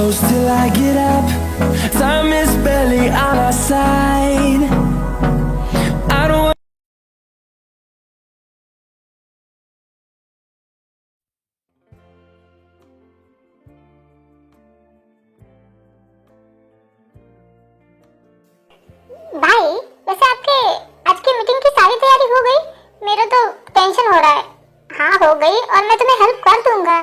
close till I get up. Time is barely on our side. I don't want भाई, वैसे आपके आज की मीटिंग की सारी तैयारी हो गई? मेरा तो टेंशन हो रहा है। हाँ, हो गई और मैं तुम्हें हेल्प कर दूंगा।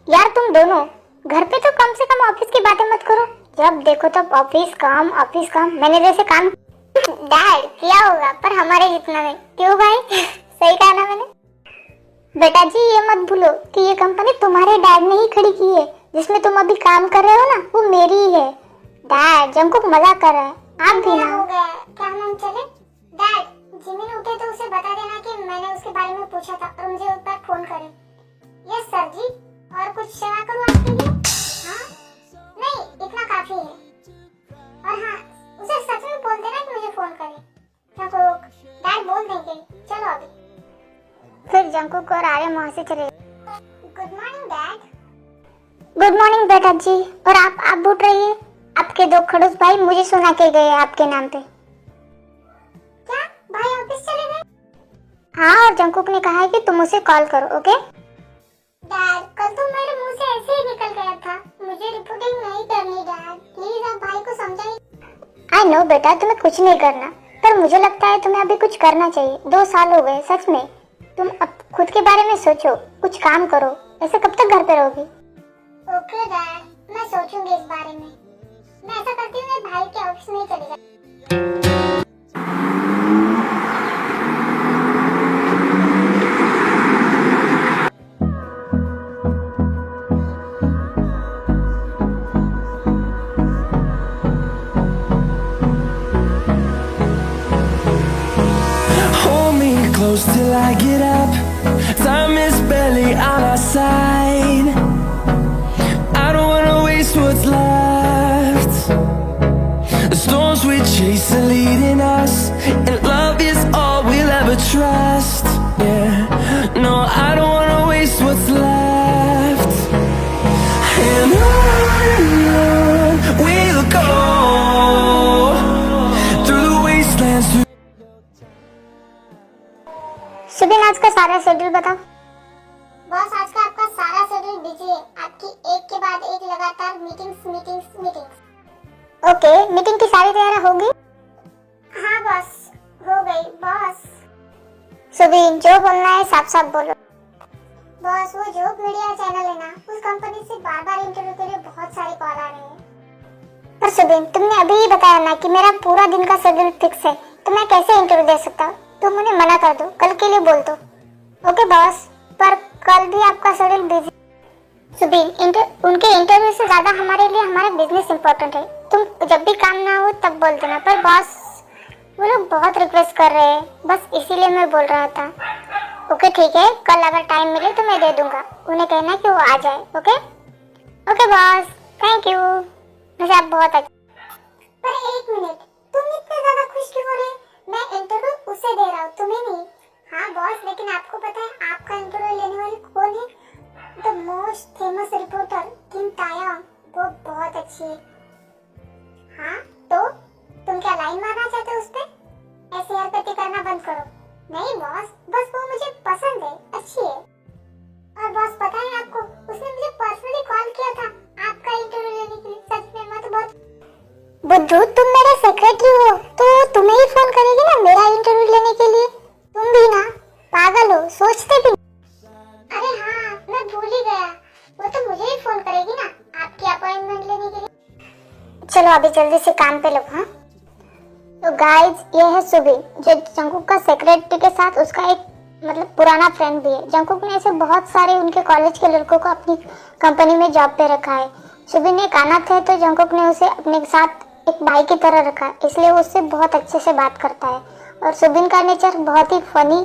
यार तुम दोनों घर पे तो कम से कम ऑफिस की बातें मत करो। जब देखो तब ऑफिस काम ऑफिस काम। मैंने जैसे काम डैड किया होगा पर हमारे जितना नहीं। क्यों भाई? सही कहा ना मैंने? बेटा जी ये मत भूलो कि ये कंपनी तुम्हारे डैड ने ही खड़ी की है। जिसमें तुम अभी काम कर रहे हो ना, वो मेरी ही है। डैड जंकुक मजाक कर रहा है, आप भी ना। हो गया, क्या हम चले? डैड जिमिन उठे तो उसे बता देना कि मैंने उसके बारे में पूछा था और मुझे उस पर फोन करे। यस सर जी। और कुछ सेवा करूं आपके लिए? हाँ नहीं, इतना काफी है। और हाँ, उसे सच में बोल देना कि मुझे फोन करे। जंकुक, डैड बोल देंगे। चलो अभी। फिर जंकुक और आर्यन वहाँ से चले। Good morning dad. Good morning बेटा जी। और आप उठ रही है? आपके दो खड़ूस भाई मुझे सुना के गए आपके नाम पे। क्या भाई ऑफिस चले गए? हाँ, और जंकुक ने कहा है कि तुम उसे कॉल करो। ओके डैड, कल तो मेरे मुंह से ऐसे ही निकल गया था। मुझे रिपोर्टिंग नहीं करनी डैड, प्लीज आप भाई को समझाइए। आई नो बेटा, तुम्हें कुछ नहीं करना, पर मुझे लगता है तुम्हें अभी कुछ करना चाहिए। 2 साल हो गए सच में। तुम अब खुद के बारे में सोचो, कुछ काम करो। ऐसे कब तक घर पे रहोगी? ओके डैड, मैं सोचूंगी इस बारे में। मैं ऐसा करती हूँ, मैं भाई के ऑफिस में ही चली जाती। hold me close till I get up. Time is barely on our side. I don't wanna waste what's left. The storms we chase are leading us, and love is all we'll ever trust. Yeah, no, I don't wanna waste what's left. And on we'll go through the wastelands. सुबह आज का सारा schedule बताओ। Boss आज का आपका सारा schedule busy है। आपकी एक के बाद एक लगातार मीटिंग्स। ओके, मीटिंग की सारी तैयारी हो गई? हाँ बॉस, हो गई। बॉस सुबीन, जो बोलना है साफ साफ बोलो। बॉस वो जोक मीडिया चैनल है ना, उस कंपनी से बार-बार इंटरव्यू के लिए बहुत सारे कॉल आ रहे हैं। पर सुबीन, तुमने अभी ही बताया ना कि मेरा पूरा दिन का शेड्यूल फिक्स है, तो मैं कैसे इंटरव्यू दे सकता हूँ? तुम उन्हें मना कर दो, कल के लिए बोल दो। ओके बॉस, पर कल भी आपका शेड्यूल बिजी। सुबीन, उनके इंटरव्यू से ज्यादा हमारे लिए हमारा बिजनेस इम्पोर्टेंट है। तुम जब भी काम ना हो तब बोल देना। पर बॉस वो लोग बहुत रिक्वेस्ट कर रहे हैं, बस इसीलिए मैं बोल रहा था। ओके ठीक है, कल अगर टाइम मिले तो मैं दे दूंगा। उन्हें कहना कि वो आ जाए। Okay okay boss, thank you. मुझे आप बहुत अच्छा। पर एक मिनट, तुम इतने ज्यादा खुश क्यों हो रहे? मैं इंटरव्यू उसे दे रहा हूँ, तुम्हें नहीं। हाँ बॉस, लेकिन आपको पता है आपका इंटरव्यू लेने वाली कौन है? द मोस्ट फेमस रिपोर्टर किम तायंग। वो बहुत अच्छी है। हाँ तो तुम क्या लाइन मारना चाहते हो उस पे? ऐसे हरकतें करना बंद करो। नहीं बॉस, बस वो मुझे पसंद है, अच्छी है। और बॉस पता है आपको, उसने मुझे पर्सनली कॉल किया था आपका इंटरव्यू लेने के लिए। सच में मैं तो बहुत। बुद्धू, तुम मेरे सेक्रेटरी हो तो तुम्हें ही फोन करेगी ना मेरा इंटरव्यू लेने के लिए। तुम भी ना पागल हो, सोचते भी। अरे हाँ, मैं भूल ही गया, वो तो मुझे ही फोन करेगी ना आपकी अपॉइंटमेंट लेने के लिए। चलो अभी जल्दी से काम पे लगो। हाँ तो गाइस, ये है सुबीन, जो जंकुक का सेक्रेटरी के साथ उसका एक मतलब पुराना फ्रेंड भी है। जंकुक ने ऐसे बहुत सारे उनके कॉलेज के लड़कों को अपनी कंपनी में जॉब पे रखा है। सुबीन एक अनाथ है, तो जंकुक ने उसे अपने साथ एक भाई की तरह रखा, इसलिए वो उससे बहुत अच्छे से बात करता है। और सुबीन का नेचर बहुत ही फनी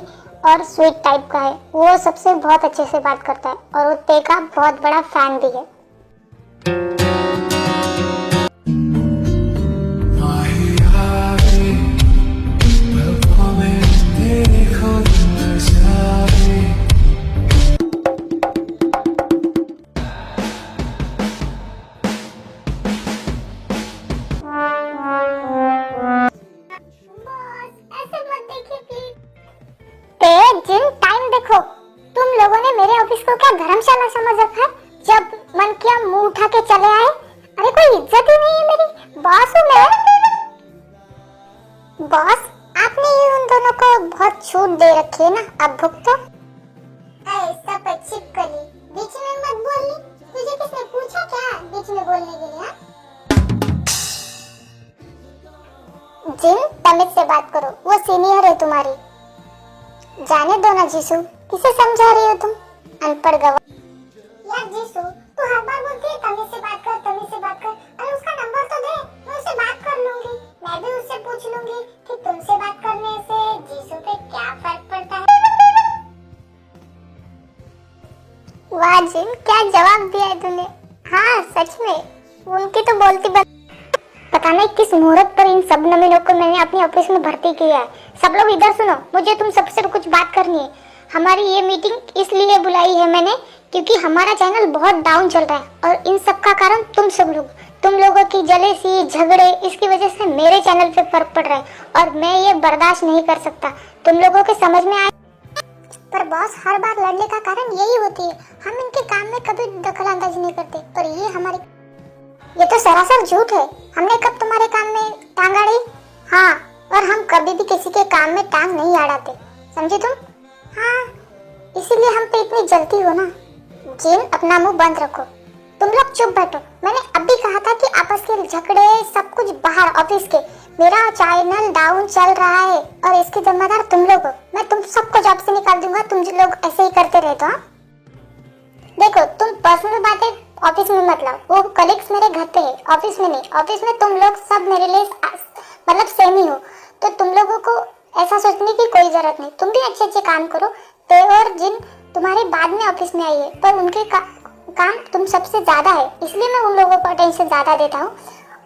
और स्वीट टाइप का है। वो सबसे बहुत अच्छे से बात करता है और वो ते का बहुत बड़ा फैन भी है। बॉस, आपने ये उन दोनों को बहुत छूट दे रखी है ना, अब भुगतो। ऐसा पच्चीप करी, बीच में मत बोलनी। तुझे किसने पूछा क्या बीच में बोलने के लिए? जिन, तमीज से बात करो, वो सीनियर है तुम्हारी। जाने दो ना जीसू, किसे समझा रही हो तुम, अनपढ़ गवार। यार जीसू, तू हर बार बोलती है तमीज से बात कर, तमीज से बात कर। अरे उसका नंबर तो दे, मैं उससे बात कर लूंगी। मैं भी उससे पूछ लूंगी कि तुमसे बात करने से जीसू पे क्या फर्क पड़ता है। वाह जिन, क्या जवाब दिया है तूने। हाँ सच में, उनकी तो बोलती बात। पता नहीं किस मुहूर्त पर इन सब नवीनों को मैंने अपनी ऑफिस में भर्ती किया है। सब लोग इधर सुनो, मुझे तुम सबसे कुछ बात करनी है। हमारी ये मीटिंग इसलिए बुलाई है मैंने क्योंकि हमारा चैनल बहुत डाउन चल रहा है और इन सब का कारण तुम सब लोग, तुम लोगों की जलेसी, झगड़े, इसकी वजह से मेरे चैनल पे फर्क पड़ रहा है और मैं ये बर्दाश्त नहीं कर सकता। तुम लोगों के समझ में आए? पर बॉस, हर बार लड़ने का कारण यही होती है, हम इनके काम में कभी दखल अंदाजी नहीं करते। पर ये तो सरासर झूठ है। हमने कब तुम्हारे काम में टांग अड़ी? हाँ, और हम कभी भी किसी के काम में टांग नहीं अड़ाते, समझे तुम? हाँ, इसीलिए हम पे इतनी जलती हो ना। जिन, अपना मुंह बंद रखो। तुम लोग चुप बैठो। मैंने अभी कहा था कि आपस के झगड़े सब कुछ बाहर ऑफिस के। मेरा चैनल डाउन चल रहा है और इसकी जिम्मेदार तुम लोग हो। मैं तुम सबको जॉब से निकाल दूंगा, तुम लोग ऐसे ही करते रहते हो। देखो, तुम पर्सनल बातें ऑफिस में मत लाओ, वो कलीग्स मेरे घर पे है, ऑफिस में नहीं। ऑफिस में तुम लोग सब मेरे लिए मतलब सेम ही हो, तो तुम लोगों को ऐसा सोचने की कोई जरूरत नहीं। तुम भी अच्छे अच्छे काम करो। ते और जिन तुम्हारे बाद में ऑफिस में आई है, पर उनके काम तुम सबसे ज्यादा है, इसलिए मैं उन लोगों को अटेंशन ज्यादा देता हूँ।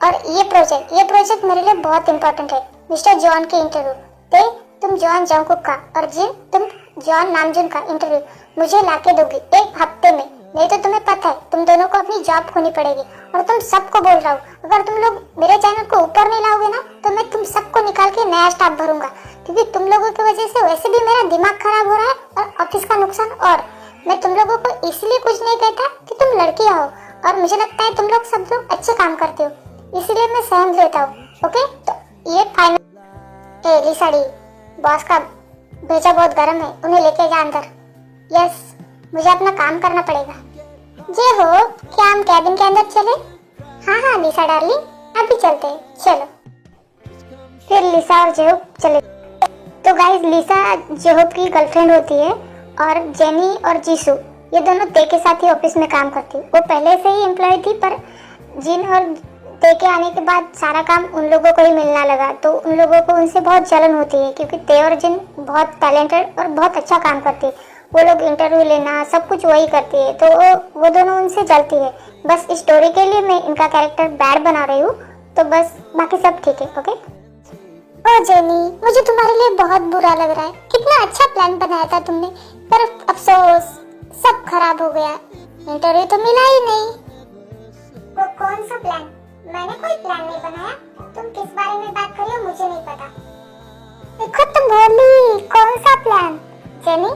और ये प्रोजेक्ट मेरे लिए बहुत इंपॉर्टेंट है। मिस्टर जॉन के इंटरव्यू, ते तुम जॉन जंगकुक का और जिन तुम जॉन नामजून का इंटरव्यू मुझे लाके दोगी 1 हफ्ते में, नहीं तो तुम्हें पता है तुम दोनों को अपनी जॉब खोनी पड़ेगी। और तुम सबको बोल रहा हूँ, अगर तुम लोग मेरे चैनल को ऊपर नहीं लाओगे ना तो मैं तुम सबको निकाल के नया स्टाफ भरूंगा, क्योंकि तुम लोगों की वजह से वैसे भी मेरा दिमाग खराब हो रहा है और ऑफिस का नुकसान। और मैं तुम लोगों को इसलिए कुछ नहीं कहता कि तुम लड़कियां हो, और मुझे लगता है तुम लोग सब लोग अच्छे काम करते हो, इसलिए मैं सहन लेता हूँ। ओके, तो ये फाइनल। लिसाड़ी, बॉस का भेजा बहुत गर्म है, उन्हें लेके जा अंदर। यस, मुझे अपना काम करना पड़ेगा। जे हो, क्या हम कैबिन के अंदर चले? हाँ हाँ लिसा डार्लिंग, अभी चलते हैं, चलो। फिर लिसा और जेहोब चले। तो गाइस, लिसा जेहोब की गर्लफ्रेंड होती है और जेनी और जीसू ये दोनों ते के साथ ही ऑफिस में काम करती। वो पहले से ही एम्प्लॉय थी, पर जिन और ते के आने के बाद सारा काम उन लोगों को ही मिलना लगा, तो उन लोगों को उनसे बहुत जलन होती है, क्योंकि ते और जिन बहुत टैलेंटेड और बहुत अच्छा काम करती है। वो लोग इंटरव्यू लेना सब कुछ वही करती है, तो वो दोनों उनसे जलती है। बस इस स्टोरी के लिए मैं इनका कैरेक्टर बैड बना रही हूँ, तो बस बाकी सब ठीक है। ओके। ओ जेनी, मुझे तुम्हारे लिए बहुत बुरा लग रहा है। कितना अच्छा प्लान बनाया था तुमने, पर अफसोस सब खराब हो गया। इंटरव्यू तो मिला ही नहीं। वो कौन सा प्लान? मैंने कोई प्लान नहीं बनाया। तुम किस बारे में बात कर रही हो मुझे नहीं पता। देखो तुम बोली कौन सा प्लान? जेनी,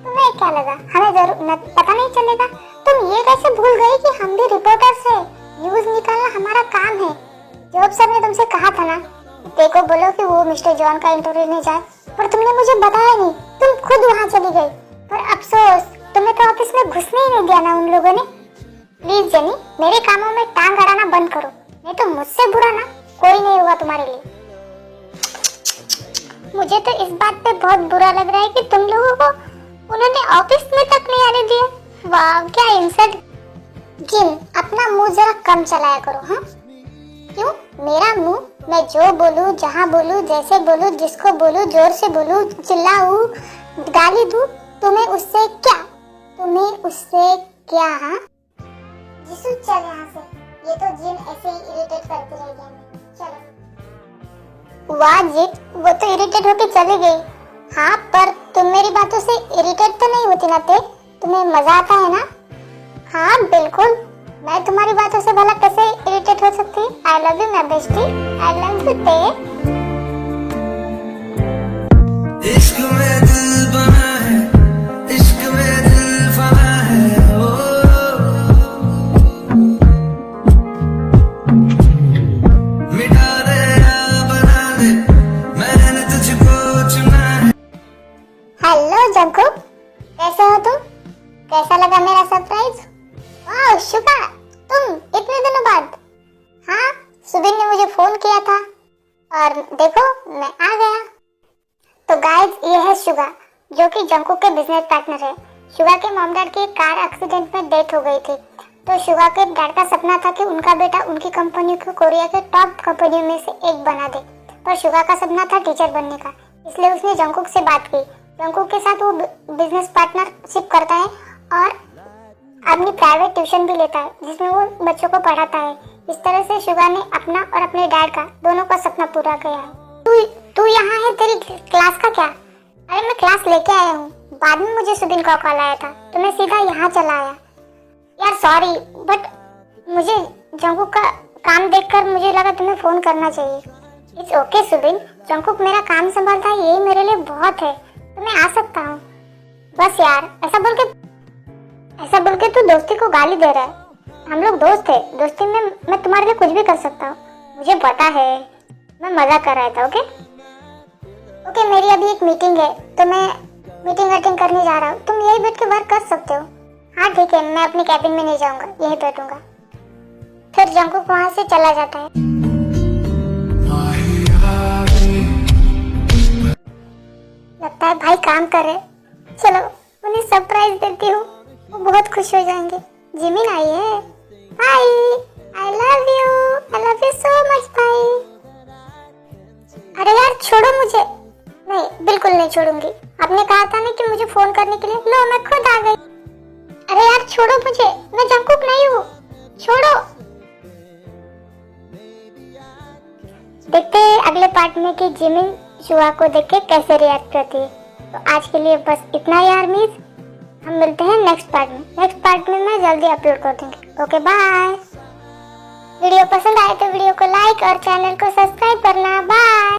तुम्हें क्या लगा हमें जरूर पता नहीं चलेगा? तुम ये कैसे भूल गई कि हम भी रिपोर्टर्स हैं, न्यूज निकालना हमारा काम है। जॉब सर ने तुमसे कहा था ना, देखो बोलो कि वो मिस्टर जॉन का इंटरव्यू नहीं जाए, पर तुमने मुझे बताया नहीं, तुम खुद वहाँ चली गई। पर अफसोस, तुम्हें तो ऑफिस में घुसने ही नहीं दिया ना उन लोगों ने। प्लीज जेनी, मेरे कामों में टांग अड़ाना बंद करो, नहीं तो मुझसे बुरा ना कोई नहीं होगा तुम्हारे लिए। मुझे तो इस बात पे बहुत बुरा लग रहा है कि तुम लोगों को उन्होंने ऑफिस में तक नहीं आने दिया। वाह, क्या इंसल्ट। जिन, अपना मुंह जरा कम चलाया करो। हाँ, क्यों? मेरा मुंह, मैं जो बोलूं, जहाँ बोलूं, जैसे बोलूं, जिसको बोलूं, जोर से बोलूं, चिल्लाऊं, गाली दूं, तुम्हें उससे क्या? तुम्हें उससे क्या? हाँ जीसू, चल यहाँ से। ये तो जिन ऐसे ही इरिटेट करती रहेगी हमें। चलो। वाह जिन, वो तो इरिटेट होके चली गई। हाँ, पर तुम मेरी बातों से इरिटेट तो नहीं होती ना ते? तुम्हें मजा आता है ना? हाँ बिल्कुल, मैं तुम्हारी बातों से भला कैसे इरिटेट हो सकती? आई love you my bestie, I love you ते। इश्क में दिल बना है, इश्क में दिल फना है, ओ मिटा दे या बना दे, मैं और देखो मैं आ गया। तो गाइस ये है शुगा, जो कि जंकुक के बिजनेस पार्टनर है। शुगा के मॉम डैड की कार एक्सीडेंट में डेथ हो गई थी, तो शुगा के डैड का सपना था कि उनका बेटा उनकी कंपनी को कोरिया के टॉप कंपनियों में से एक बना दे। पर शुगा का सपना था टीचर बनने का, इसलिए उसने जंकुक से बात की। जंकुक के साथ वो बिजनेस पार्टनरशिप करता है और अपनी प्राइवेट ट्यूशन भी लेता है, जिसमें वो बच्चों को पढ़ाता है। इस तरह से शुगा ने अपना और अपने डैड का दोनों का सपना पूरा किया है। तू यहाँ है, तेरी क्लास का क्या? अरे मैं क्लास लेके आया हूँ, बाद में मुझे सुबिन का कॉल आया था तो मैं सीधा यहाँ चला आया। यार सॉरी, बट मुझे जंकुक का काम देखकर मुझे लगा तुम्हें फोन करना चाहिए। इट्स ओके सुबिन, जंकुक मेरा काम संभालता है, यही मेरे लिए बहुत है, तो मैं आ सकता हूँ। बस यार, ऐसा बोल के तू दोस्ती को गाली दे रहा है। हम लोग दोस्त है, दोस्ती में मैं तुम्हारे लिए कुछ भी कर सकता हूँ। मुझे पता है, मैं मजाक कर रहा था। ओके, मेरी अभी एक मीटिंग है तो मैं मीटिंग अटेंड करने जा रहा हूँ। तुम यही बैठ के वर्क कर सकते हो। हाँ ठीक है, मैं अपने कैबिन में नहीं जाऊंगा, यही बैठूंगा। फिर जंकुक वहाँ से चला जाता है। लगता है भाई काम कर रहे। चलो उन्हें सरप्राइज देती हूँ, वो बहुत खुश हो जाएंगे। जिमिन आई है। Hi, I love you so much भाई। अरे यार छोड़ो मुझे। नहीं, बिल्कुल नहीं छोड़ूंगी। आपने कहा था ना कि मुझे फोन करने के लिए, लो मैं खुद आ गई। अरे यार छोड़ो मुझे, मैं जंकुक नहीं हूँ, छोड़ो। देखते हैं अगले पार्ट में कि जिमिन शुआ को देख के कैसे रिएक्ट करती है। तो आज के लिए बस इतना ही आर्मीज, हम मिलते हैं नेक्स्ट पार्ट में। नेक्स्ट पार्ट में मैं जल्दी अपलोड कर दूंगी। Okay bye. वीडियो पसंद आए तो वीडियो को लाइक और चैनल को सब्सक्राइब करना। बाय।